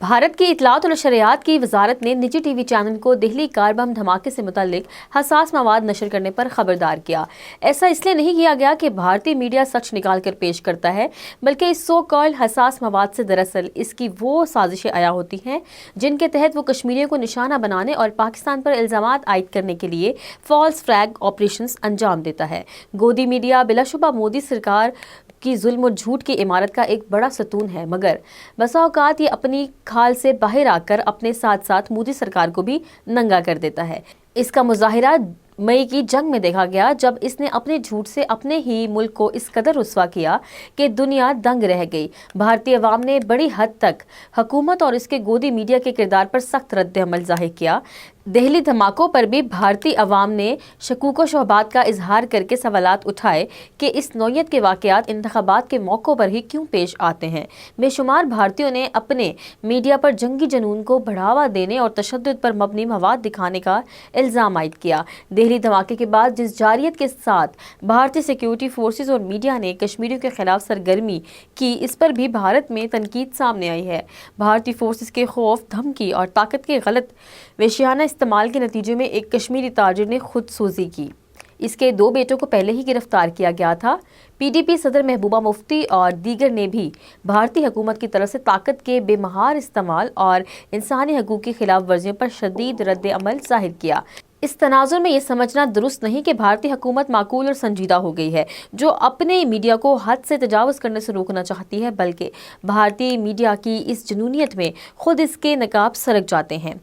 भारत की इत्तलात और नशरियात की वजारत ने निजी टीवी चैनल को दिल्ली कार बम धमाके से मुतल्लिक हसास मवाद नशर करने पर खबरदार किया। ऐसा इसलिए नहीं किया गया कि भारतीय मीडिया सच निकाल कर पेश करता है, बल्कि इस सो कॉल्ड हसास मवाद से दरअसल इसकी वो साजिशें आया होती हैं जिनके तहत वो कश्मीरियों को निशाना बनाने और पाकिस्तान पर इल्जामात आयद करने के लिए फॉल्स फ्लैग ऑपरेशंस अंजाम देता है। गोदी मीडिया बिलाशुबा मोदी सरकार की जुल्म और झूठ की इमारत का एक बड़ा सतून है, मगर बसा औकात ये अपनी खाल से बाहर आकर अपने साथ साथ मोदी सरकार को भी नंगा कर देता है। इसका मुजाहिरा मई की जंग में देखा गया, जब इसने अपने झूठ से अपने ही मुल्क को इस कदर रुस्वा किया कि दुनिया दंग रह गई। भारतीय अवाम ने बड़ी हद तक हुकूमत और इसके गोदी मीडिया के किरदार पर सख्त रद्द अमल जाहिर किया। दिल्ली धमाकों पर भी भारतीय अवाम ने शकूक व शुबहात का इजहार करके सवालात उठाए कि इस नौयत के वाक़यात इंतखाबात के मौक़ों पर ही क्यों पेश आते हैं। बेशुमार भारतीयों ने अपने मीडिया पर जंगी जुनून को बढ़ावा देने और तशद्दुद पर मबनी मवाद दिखाने का इल्ज़ाम आयद किया। दिल्ली धमाके के बाद जिस जारियत के साथ भारतीय सिक्योरिटी फोर्सेस और मीडिया ने कश्मीरियों के खिलाफ सरगर्मी की, इस पर भी भारत में तनकीद सामने आई है। भारतीय फोर्सेस के खौफ, धमकी और ताकत के गलत वेशियाना इस्तेमाल के नतीजे में एक कश्मीरी ताजिर ने खुदसूजी की। इसके 2 बेटों को पहले ही गिरफ्तार किया गया था। पीडीपी सदर महबूबा मुफ्ती और दीगर ने भी भारतीय हुकूमत की तरफ से ताकत के बेमहार इस्तेमाल और इंसानी हकूक़ की खिलाफ वर्जियों पर शदीद रद्द अमल जाहिर किया। इस तनाजुर में ये समझना दुरुस्त नहीं कि भारतीय हुकूमत माकूल और संजीदा हो गई है, जो अपने मीडिया को हद से तजावुज़ करने से रोकना चाहती है, बल्कि भारतीय मीडिया की इस जुनूनियत में खुद इसके नकाब सरक जाते हैं।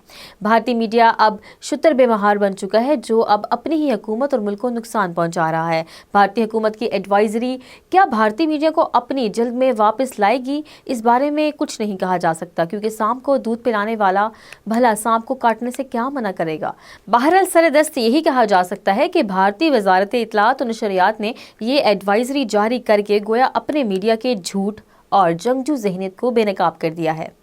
भारतीय मीडिया अब शुतर बेमहार बन चुका है, जो अब अपनी ही हुकूमत और मुल्क को नुकसान पहुँचा रहा है। भारतीय हुकूमत की एडवाइजरी क्या भारतीय मीडिया को अपनी जल्द में वापस लाएगी, इस बारे में कुछ नहीं कहा जा सकता, क्योंकि सांप को दूध पिलाने वाला भला सांप को काटने से क्या मना करेगा। बहरहाल सरदस्त यही कहा जा सकता है कि भारतीय वजारत इत्तलात और नशरियात ने ये एडवाइजरी जारी करके गोया अपने मीडिया के झूठ और जंगजू ज़हनियत को बेनकाब कर दिया है।